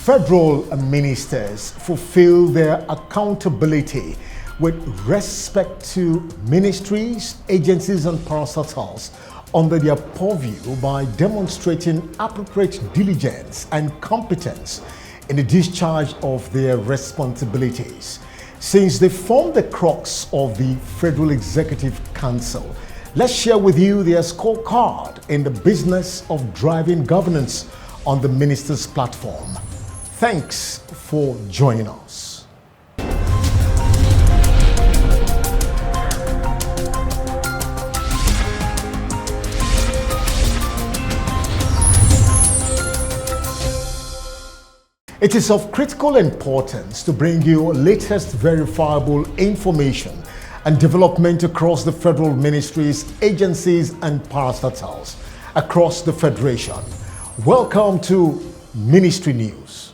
Federal ministers fulfill their accountability with respect to ministries, agencies, and parastatals under their purview by demonstrating appropriate diligence and competence in the discharge of their responsibilities. Since they form the crux of the Federal Executive Council, let's share with you their scorecard in the business of driving governance on the minister's platform. Thanks for joining us. It is of critical importance to bring you latest verifiable information and development across the federal ministries, agencies, and parastatals across the Federation. Welcome to Ministry News.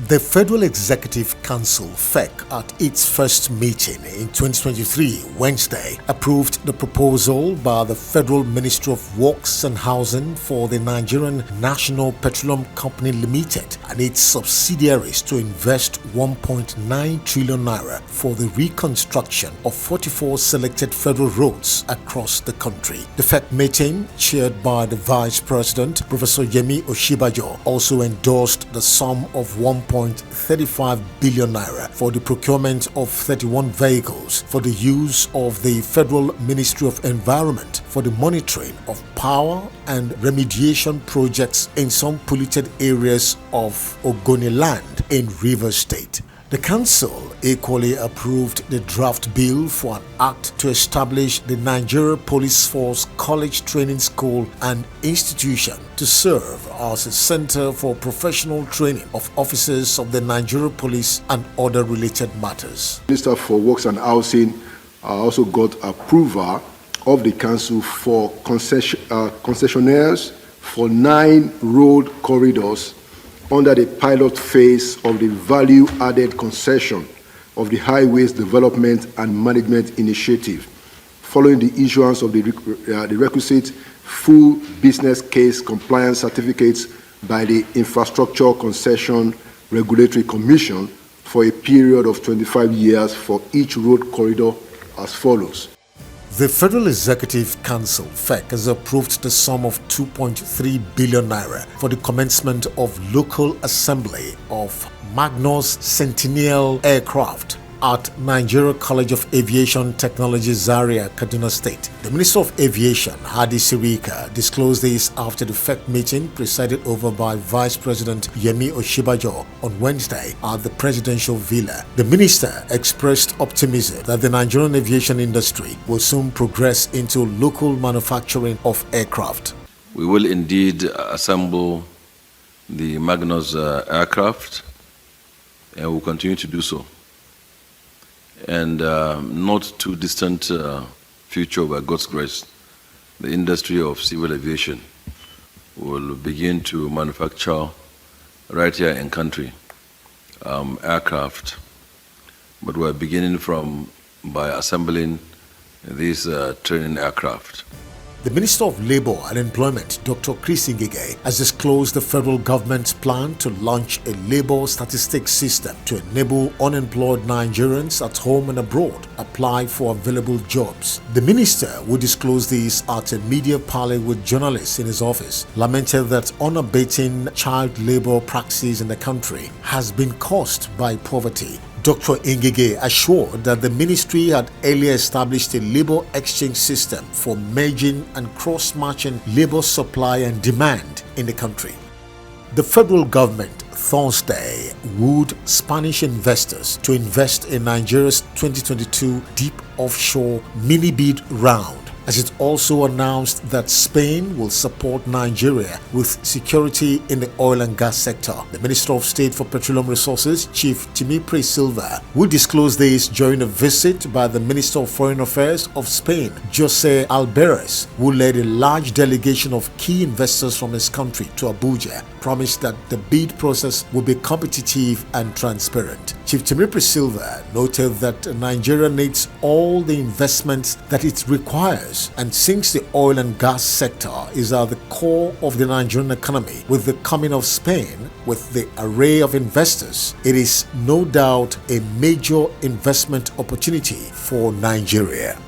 The Federal Executive Council, FEC, at its first meeting in 2023, Wednesday, approved the proposal by the Federal Ministry of Works and Housing for the Nigerian National Petroleum Company Limited and its subsidiaries to invest 1.9 trillion naira for the reconstruction of 44 selected federal roads across the country. The FEC meeting, chaired by the Vice President, Professor Yemi Osinbajo, also endorsed the sum of 1.35 billion naira for the procurement of 31 vehicles for the use of the Federal Ministry of Environment for the monitoring of power and remediation projects in some polluted areas of Ogoniland in Rivers State. The Council equally approved the draft bill for an act to establish the Nigeria Police Force College Training School and Institution to serve as a center for professional training of officers of the Nigeria Police and other related matters. Minister for Works and Housing also got approval of the Council for concessionaires for 9 road corridors under the pilot phase of the value-added concession of the Highways Development and Management Initiative, following the issuance of the requisite full business case compliance certificates by the Infrastructure Concession Regulatory Commission for a period of 25 years for each road corridor as follows. The Federal Executive Council, FEC, has approved the sum of 2.3 billion naira for the commencement of local assembly of Magnus Centennial aircraft at Nigeria College of Aviation Technology, Zaria, Kaduna State. The Minister of Aviation, Hadi Sirika, disclosed this after the FEC meeting presided over by Vice President Yemi Osinbajo on Wednesday at the Presidential Villa. The minister expressed optimism that the Nigerian aviation industry will soon progress into local manufacturing of aircraft. We will indeed assemble the Magnus aircraft, and we'll continue to do so. And not too distant future, by God's grace, the industry of civil aviation will begin to manufacture right here in country aircraft. But we're beginning by assembling these training aircraft. The Minister of Labour and Employment, Dr. Chris Ngige, has disclosed the federal government's plan to launch a labour statistics system to enable unemployed Nigerians at home and abroad apply for available jobs. The minister, who disclosed this at a media parley with journalists in his office, lamented that unabating child labour practices in the country has been caused by poverty. Dr. Ngige assured that the ministry had earlier established a labor exchange system for merging and cross-matching labor supply and demand in the country. The federal government Thursday wooed Spanish investors to invest in Nigeria's 2022 deep offshore mini-bid round as it also announced that Spain will support Nigeria with security in the oil and gas sector. The Minister of State for Petroleum Resources, Chief Tinubu Chicago, will disclose this during a visit by the Minister of Foreign Affairs of Spain, Jose Alvarez, who led a large delegation of key investors from his country to Abuja, promised that the bid process will be competitive and transparent. Chief Tinubu Chicago noted that Nigeria needs all the investments that it requires, and since the oil and gas sector is at the core of the Nigerian economy, with the coming of Spain with the array of investors, it is no doubt a major investment opportunity for Nigeria.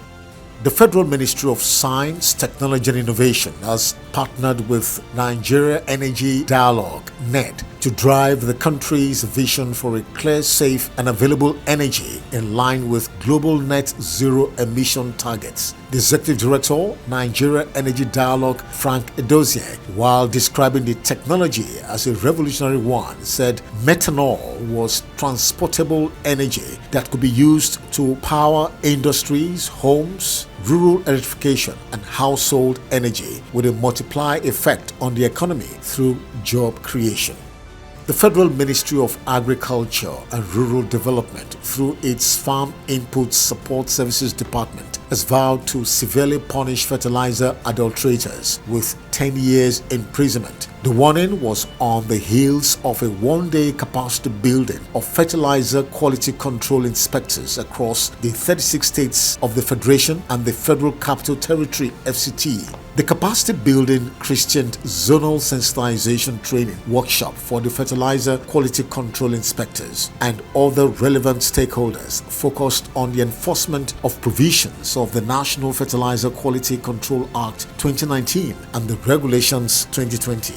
The Federal Ministry of Science, Technology and Innovation has partnered with Nigeria Energy Dialogue (NED) to drive the country's vision for a clear, safe and available energy in line with global net zero emission targets. The Executive Director, Nigeria Energy Dialogue, Frank Edozie, while describing the technology as a revolutionary one, said methanol was transportable energy that could be used to power industries, homes, rural electrification and household energy, with a multiplier effect on the economy through job creation. The Federal Ministry of Agriculture and Rural Development, through its Farm Input Support Services Department, has vowed to severely punish fertilizer adulterators with 10 years imprisonment. The warning was on the heels of a one-day capacity building of fertilizer quality control inspectors across the 36 states of the Federation and the Federal Capital Territory (FCT). The capacity building Christian zonal sensitization training workshop for the fertilizer quality control inspectors and other relevant stakeholders focused on the enforcement of provisions of the National Fertilizer Quality Control Act 2019 and the Regulations 2020.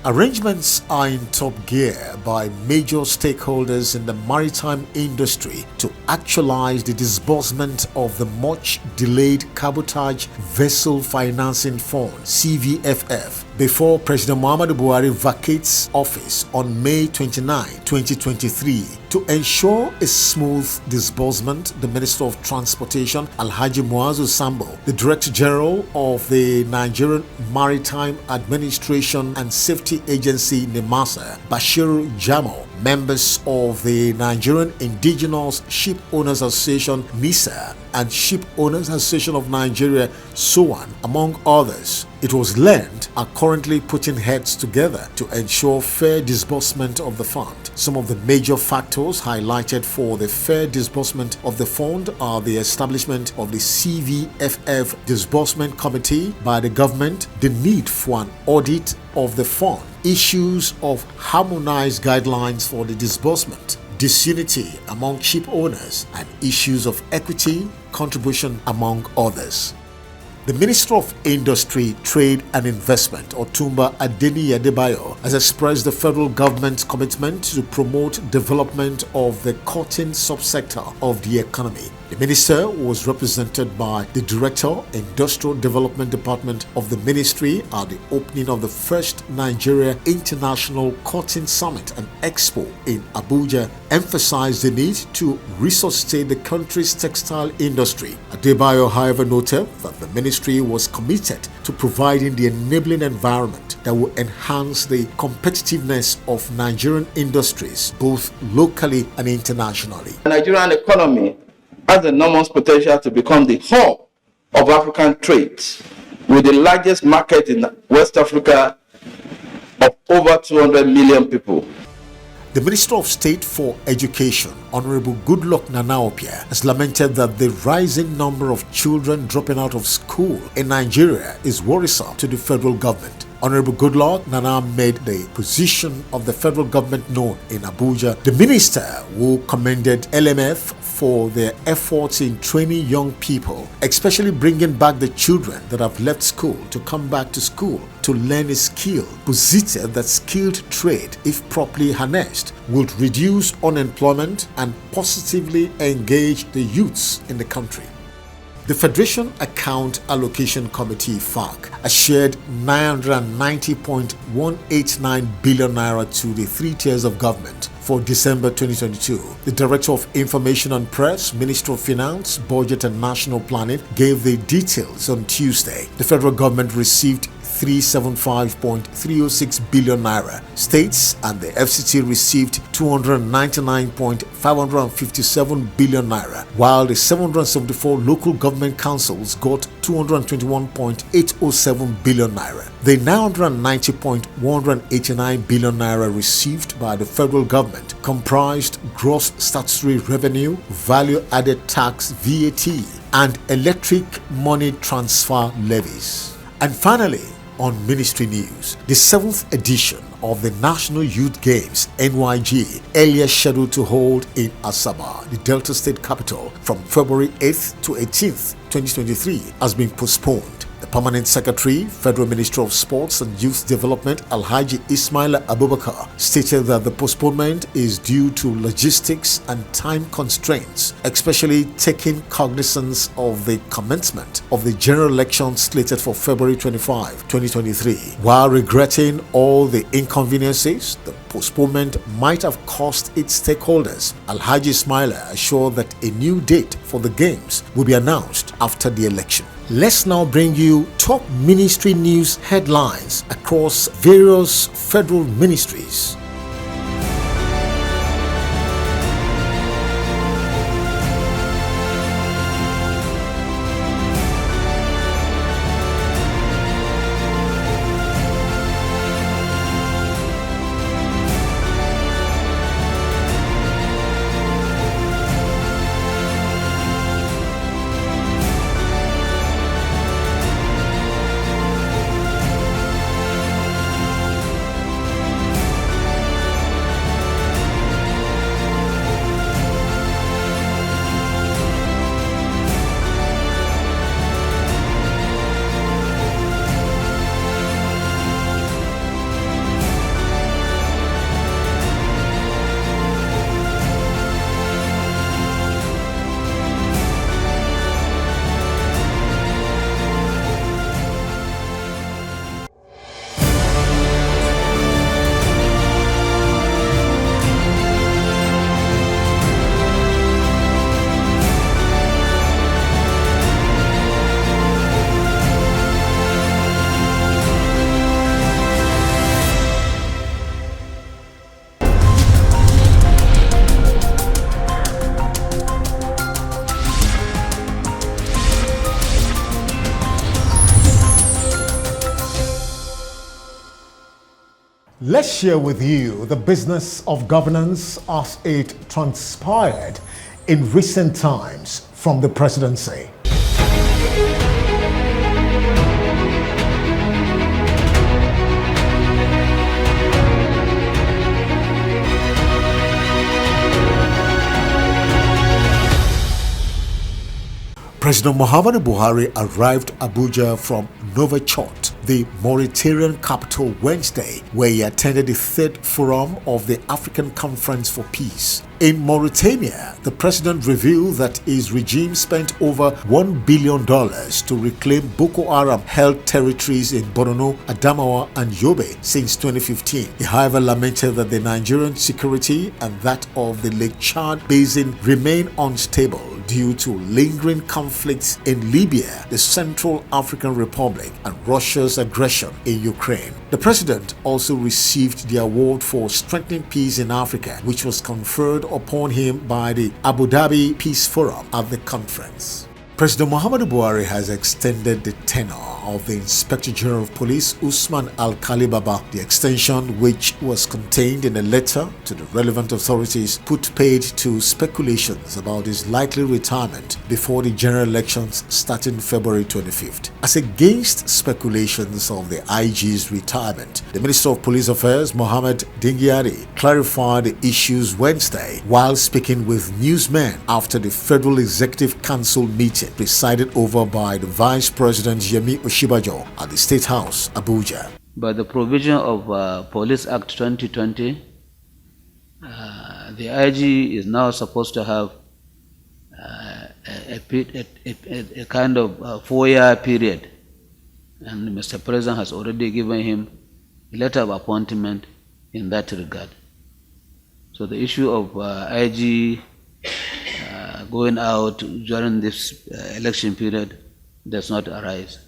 Arrangements are in top gear by major stakeholders in the maritime industry to actualize the disbursement of the much delayed Cabotage Vessel Financing Fund (CVFF) before President Muhammadu Buhari vacates office on May 29, 2023. To ensure a smooth disbursement, the Minister of Transportation, Alhaji Muazu Sambo, the Director General of the Nigerian Maritime Administration and Safety Agency (NIMASA), Bashir Jamo, members of the Nigerian Indigenous Ship Owners Association (NISA) and Ship Owners Association of Nigeria (SOAN), among others. It was learned are currently putting heads together to ensure fair disbursement of the fund. Some of the major factors highlighted for the fair disbursement of the fund are the establishment of the CVFF Disbursement Committee by the government, the need for an audit of the fund, issues of harmonized guidelines for the disbursement, disunity among ship owners, and issues of equity contribution, among others. The Minister of Industry, Trade and Investment, Otumba Adeniyi Adebayo, has expressed the federal government's commitment to promote development of the cotton subsector of the economy. The minister was represented by the Director, Industrial Development Department of the Ministry at the opening of the first Nigeria International Cotton Summit and Expo in Abuja, emphasized the need to resuscitate the country's textile industry. Adebayo, however, noted that the ministry was committed to providing the enabling environment that will enhance the competitiveness of Nigerian industries, both locally and internationally. The Nigerian economy has enormous potential to become the hub of African trade, with the largest market in West Africa of over 200 million people. The Minister of State for Education, Honorable Goodluck Nanaopia, has lamented that the rising number of children dropping out of school in Nigeria is worrisome to the federal government. Honorable Goodluck Nana made the position of the federal government known in Abuja. The minister, who commended LMF for their efforts in training young people, especially bringing back the children that have left school to come back to school to learn a skill, posited that skilled trade, if properly harnessed, would reduce unemployment and positively engage the youths in the country. The Federation Account Allocation Committee (FAC) has shared 990.189 billion naira to the three tiers of government for December 2022. The Director of Information and Press, Minister of Finance, Budget and National Planning, gave the details on Tuesday. The federal government received 375.306 billion naira. States and the FCT received 299.557 billion naira, while the 774 local government councils got 221.807 billion naira. The 990.189 billion naira received by the federal government comprised gross statutory revenue, value-added tax (VAT), and electric money transfer levies. And finally, on Ministry News, the 7th edition of the National Youth Games (NYG), earlier scheduled to hold in Asaba, the Delta State capital, from February 8th to 18th, 2023, has been postponed. The Permanent Secretary, Federal Ministry of Sports and Youth Development, Alhaji Ismail Abubakar, stated that the postponement is due to logistics and time constraints, especially taking cognizance of the commencement of the general election slated for February 25, 2023. While regretting all the inconveniences the postponement might have cost its stakeholders, Alhaji Ismail assured that a new date for the Games will be announced after the election. Let's now bring you top ministry news headlines across various federal ministries. Let's share with you the business of governance as it transpired in recent times from the presidency. President Muhammadu Buhari arrived Abuja from Nouakchott, the Mauritanian capital, Wednesday, where he attended the third forum of the African Conference for Peace. In Mauritania, the president revealed that his regime spent over $1 billion to reclaim Boko Haram-held territories in Borno, Adamawa, and Yobe since 2015. He, however, lamented that the Nigerian security and that of the Lake Chad Basin remain unstable due to lingering conflicts in Libya, the Central African Republic, and Russia's aggression in Ukraine. The president also received the award for strengthening peace in Africa, which was conferred upon him by the Abu Dhabi Peace Forum at the conference. President Muhammadu Buhari has extended the tenure of the Inspector General of Police Usman Alkali Baba. The extension, which was contained in a letter to the relevant authorities, put paid to speculations about his likely retirement before the general elections starting February 25th. As against speculations of the IG's retirement, the Minister of Police Affairs, Mohammed Dingyari, clarified the issues Wednesday while speaking with newsmen after the Federal Executive Council meeting presided over by the Vice President Yemi Oshibajo at the State House, Abuja. By the provision of Police Act 2020, the IG is now supposed to have a kind of 4-year period, and Mr. President has already given him a letter of appointment in that regard. So the issue of IG going out during this election period does not arise.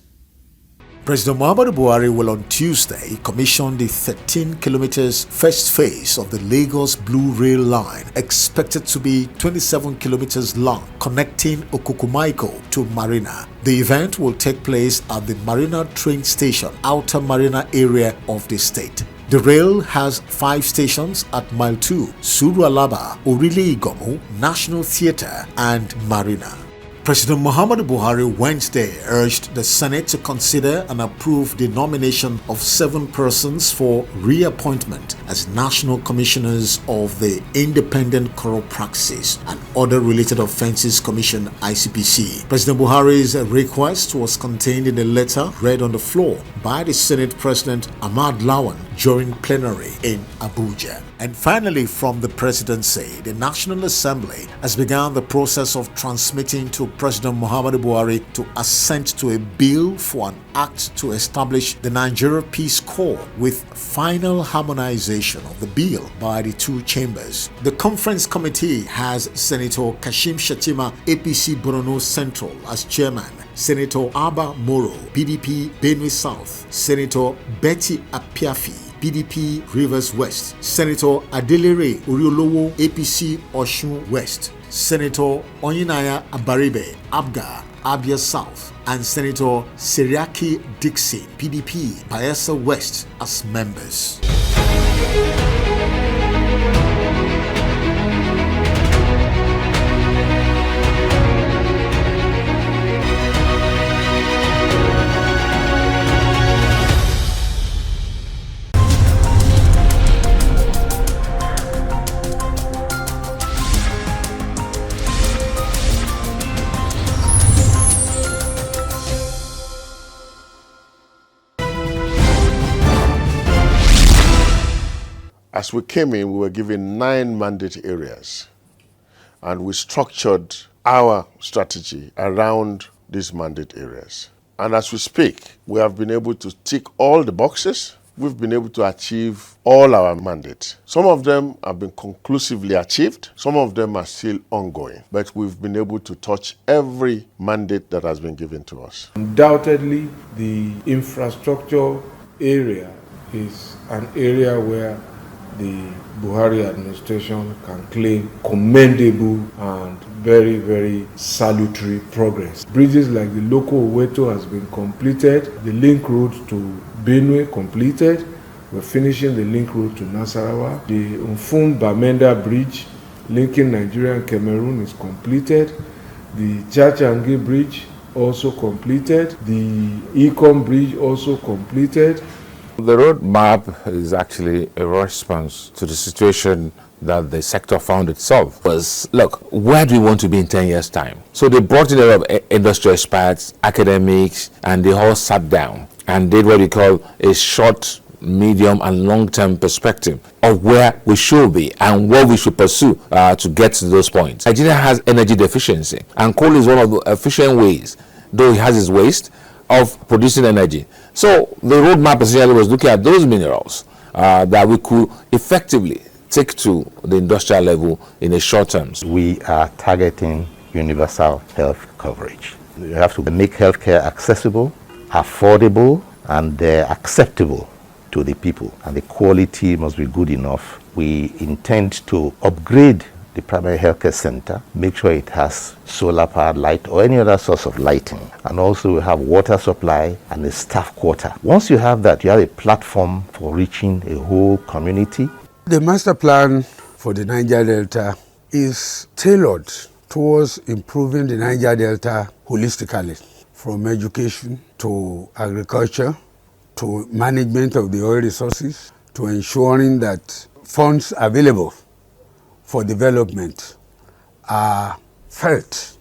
President Muhammadu Buhari will on Tuesday commission the 13 kilometers first phase of the Lagos Blue Rail Line, expected to be 27 kilometers long, connecting Okukumaiko to Marina. The event will take place at the Marina train station, outer Marina area of the state. The rail has 5 stations at Mile 2, Suru Alaba, Orile Igomu, National Theatre and Marina. President Muhammadu Buhari Wednesday urged the Senate to consider and approve the nomination of 7 persons for reappointment as National Commissioners of the Independent Corrupt Practices and Other Related Offences Commission (ICPC). President Buhari's request was contained in a letter read on the floor by the Senate President Ahmad Lawan during plenary in Abuja. And finally, from the presidency, the National Assembly has begun the process of transmitting to President Muhammadu Buhari to assent to a bill for an act to establish the Nigeria Peace Corps, with final harmonization of the bill by the 2 chambers. The conference committee has Senator Kashim Shettima, APC Borno Central, as chairman, Senator Abba Moro, PDP Benue South, Senator Betty Apiafi, PDP Rivers West, Senator Adelere Oriolowo, APC Osun West, Senator Onyinaya Abaribe, Abga, Abia South, and Senator Seriaki Dixon, PDP Bayelsa West, as members. As we came in, we were given 9 mandate areas, and we structured our strategy around these mandate areas. And as we speak, we have been able to tick all the boxes. We've been able to achieve all our mandates. Some of them have been conclusively achieved. Some of them are still ongoing, but we've been able to touch every mandate that has been given to us. Undoubtedly, the infrastructure area is an area where the Buhari administration can claim commendable and very, very salutary progress. Bridges like the Loko Oweto has been completed, the link road to Benue completed, we're finishing the link road to Nasarawa, the Umfun Bamenda Bridge linking Nigeria and Cameroon is completed, the Chachangi Bridge also completed, the Ecom Bridge also completed. The roadmap is actually a response to the situation that the sector found itself. Was, look, where do we want to be in 10 years' time? So they brought in a lot of industry experts, academics, and they all sat down and did what we call a short, medium, and long-term perspective of where we should be and what we should pursue to get to those points. Nigeria has energy deficiency, and coal is one of the efficient ways, though it has its waste, of producing energy. So the roadmap essentially was looking at those minerals that we could effectively take to the industrial level in a short term. We are targeting universal health coverage. You have to make healthcare accessible, affordable, and acceptable to the people. And the quality must be good enough. We intend to upgrade the primary healthcare center, make sure it has solar powered light or any other source of lighting. And also we have water supply and a staff quarter. Once you have that, you have a platform for reaching a whole community. The master plan for the Niger Delta is tailored towards improving the Niger Delta holistically, from education to agriculture to management of the oil resources to ensuring that funds available for development are felt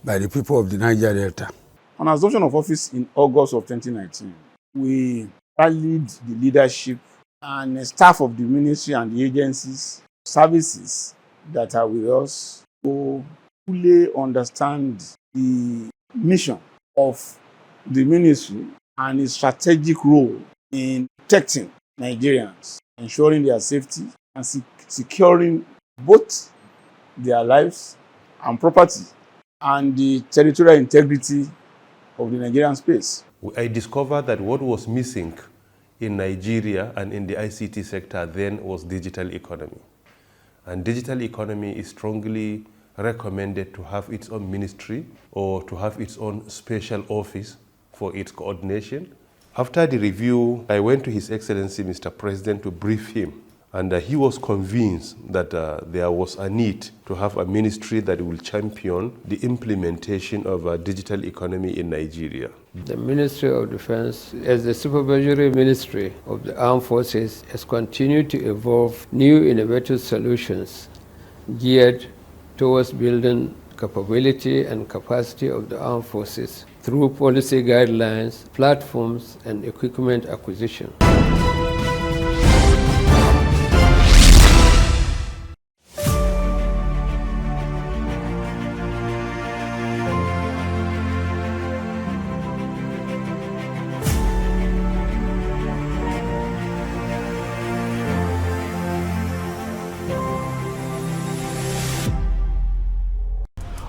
by the people of the Niger Delta. On assumption of office in August of 2019, we rallied the leadership and staff of the ministry and the agencies, services that are with us to fully understand the mission of the ministry and its strategic role in protecting Nigerians, ensuring their safety and securing both their lives and property and the territorial integrity of the Nigerian space. I discovered that what was missing in Nigeria and in the ICT sector then was digital economy. And digital economy is strongly recommended to have its own ministry or to have its own special office for its coordination. After the review, I went to His Excellency Mr. President to brief him, and he was convinced that there was a need to have a ministry that will champion the implementation of a digital economy in Nigeria. The Ministry of Defense, as the supervisory ministry of the armed forces, has continued to evolve new innovative solutions geared towards building capability and capacity of the armed forces through policy guidelines, platforms, and equipment acquisition.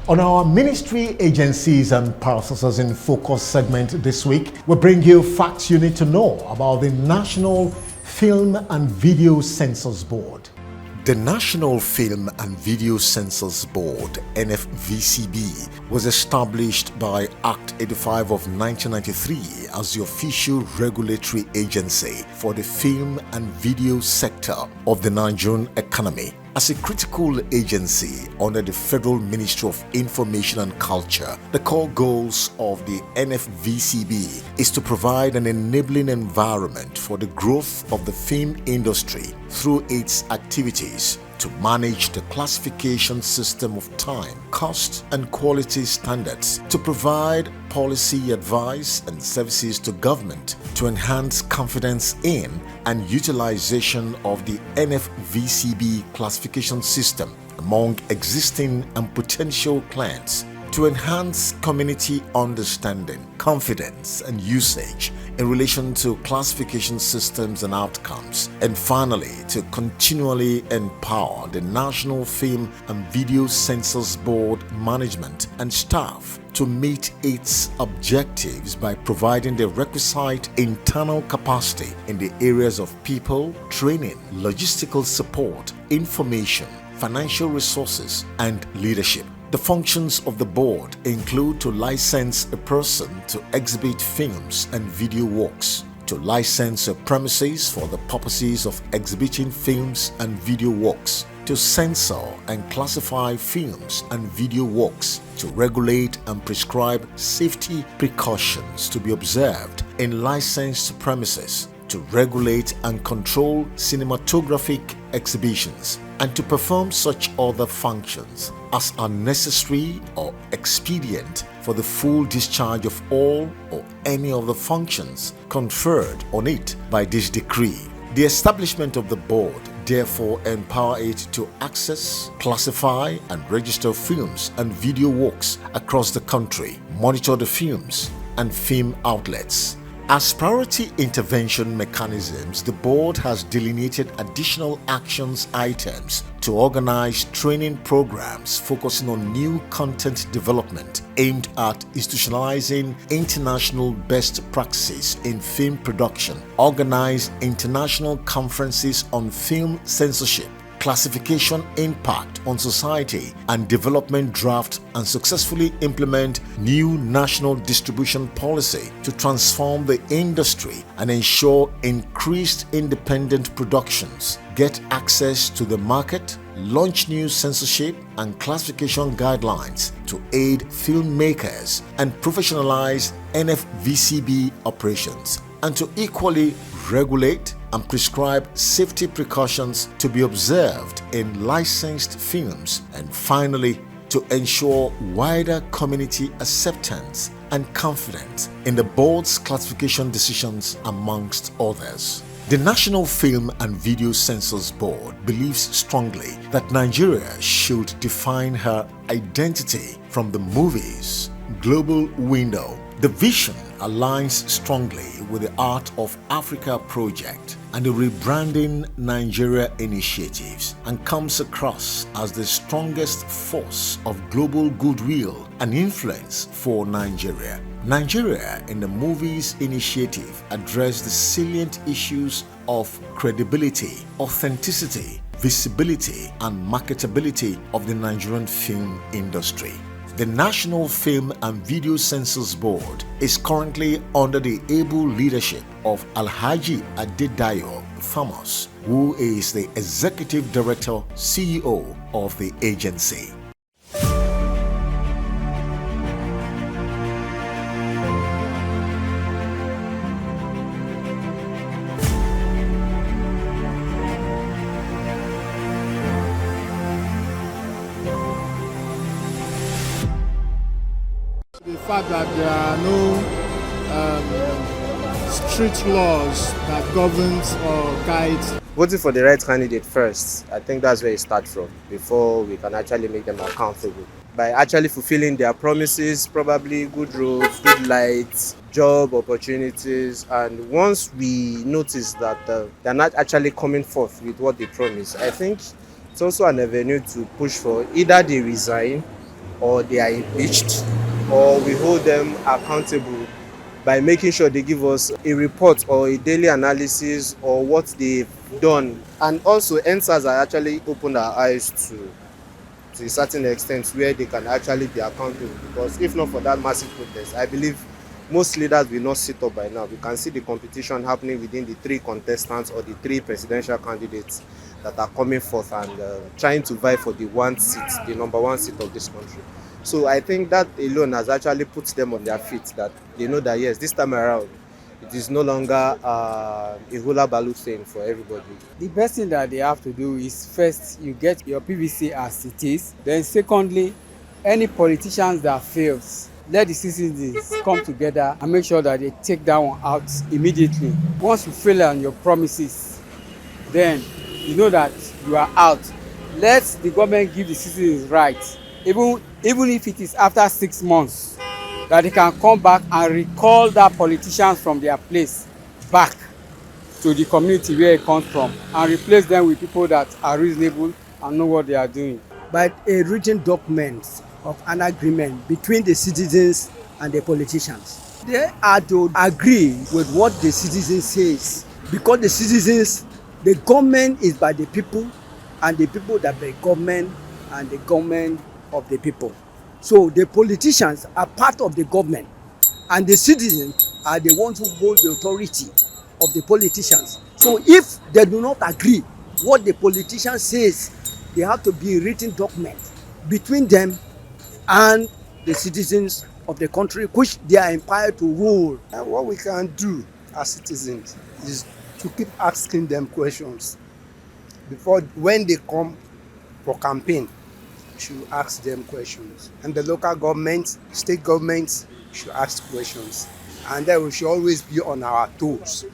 On our ministry, agencies and processes in focus segment this week, we bring you facts you need to know about the National Film and Video Censors Board. The National Film and Video Censors Board, NFVCB, was established by Act 85 of 1993 as the official regulatory agency for the film and video sector of the Nigerian economy. As a critical agency under the Federal Ministry of Information and Culture, the core goals of the NFVCB is to provide an enabling environment for the growth of the film industry through its activities, to manage the classification system of time, cost, and quality standards, to provide policy advice and services to government, to enhance confidence in and utilization of the NFVCB classification system among existing and potential clients, to enhance community understanding, confidence, and usage in relation to classification systems and outcomes, and finally, to continually empower the National Film and Video Censors Board management and staff to meet its objectives by providing the requisite internal capacity in the areas of people, training, logistical support, information, financial resources, and leadership. The functions of the board include to license a person to exhibit films and video works, to license a premises for the purposes of exhibiting films and video works, to censor and classify films and video works, to regulate and prescribe safety precautions to be observed in licensed premises, to regulate and control cinematographic exhibitions, and to perform such other functions as are necessary or expedient for the full discharge of all or any of the functions conferred on it by this decree. The establishment of the board therefore empower it to access, classify, and register films and video works across the country, monitor the films and film outlets. As priority intervention mechanisms, the board has delineated additional actions items to organize training programs focusing on new content development aimed at institutionalizing international best practices in film production, organize international conferences on film censorship, classification impact on society and development draft, and successfully implement new national distribution policy to transform the industry and ensure increased independent productions, get access to the market, launch new censorship and classification guidelines to aid filmmakers, and professionalize NFVCB operations, and to equally regulate and prescribe safety precautions to be observed in licensed films, and finally to ensure wider community acceptance and confidence in the board's classification decisions, amongst others. The National Film and Video Censors Board believes strongly that Nigeria should define her identity from the movies global window. The vision aligns strongly with the Art of Africa project and the Rebranding Nigeria initiatives and comes across as the strongest force of global goodwill and influence for Nigeria. Nigeria in the Movies Initiative addressed the salient issues of credibility, authenticity, visibility, and marketability of the Nigerian film industry. The National Film and Video Censors Board is currently under the able leadership of Alhaji Adedayo Thomas, who is the Executive Director CEO of the agency. The fact that there are no strict laws that governs or guides. Voting for the right candidate first, I think that's where it starts from, before we can actually make them accountable. By actually fulfilling their promises, probably good roads, good lights, job opportunities, and once we notice that they're not actually coming forth with what they promise, I think it's also an avenue to push for either they resign or they are impeached, or we hold them accountable by making sure they give us a report or a daily analysis or what they've done. And also NSAS are actually opened our eyes to a certain extent where they can actually be accountable, because if not for that massive protest, I believe most leaders will not sit up by now. We can see the competition happening within the three contestants or the three presidential candidates that are coming forth and trying to vie for the one seat, the number one seat of this country. So I think that alone has actually put them on their feet, that they know that yes, this time around, it is no longer a hula baloo thing for everybody. The best thing that they have to do is first, you get your PVC as it is. Then secondly, any politicians that fails, let the citizens come together and make sure that they take that one out immediately. Once you fail on your promises, then you know that you are out. Let the government give the citizens rights, even if it is after 6 months, that they can come back and recall that politicians from their place back to the community where it comes from and replace them with people that are reasonable and know what they are doing. But a written document of an agreement between the citizens and the politicians. They are to agree with what the citizens says, because the citizens, the government is by the people, and the people that by government, and the government of the people. So the politicians are part of the government, and the citizens are the ones who hold the authority of the politicians. So if they do not agree what the politician says, there have to be a written document between them and the citizens of the country, which they are empowered to rule. And what we can do as citizens is to keep asking them questions. Before, when they come for campaign, should ask them questions. And the local government, state governments should ask questions. And then we should always be on our toes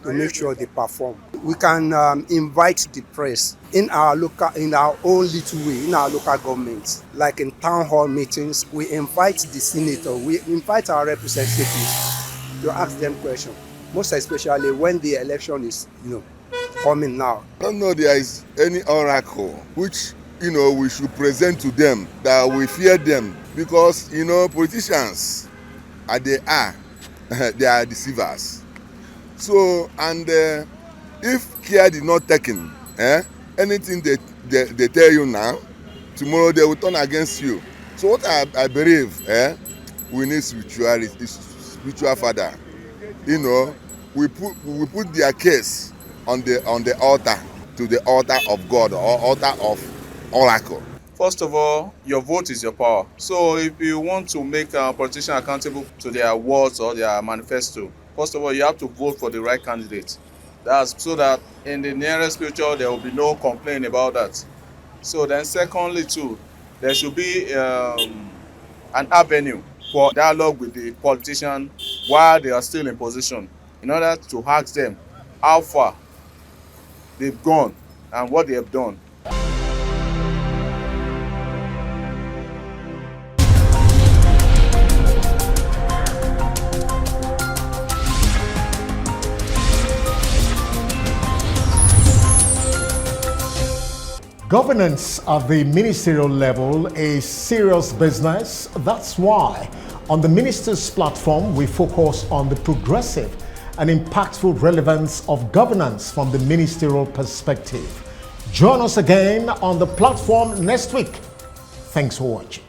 to make sure they perform. We can invite the press in our own little way, in our local governments. Like in town hall meetings, we invite the senator, we invite our representatives to ask them questions. Most especially when the election is, coming now. I don't know there is any oracle which we should present to them that we fear them, because politicians they are deceivers. So, and if care is not taken, anything they tell you now, tomorrow they will turn against you. So what I believe, we need spiritual father. We put their case on the altar, to the altar of God or altar of oracle. First of all, your vote is your power. So if you want to make a politician accountable to their words or their manifesto, first of all, you have to vote for the right candidate. That's so that in the nearest future, there will be no complaint about that. So then secondly too, there should be an avenue for dialogue with the politician while they are still in position, in order to ask them how far they've gone and what they have done. Governance at the ministerial level is serious business. That's why on the minister's platform, we focus on the progressive and impactful relevance of governance from the ministerial perspective. Join us again on the platform next week. Thanks for watching.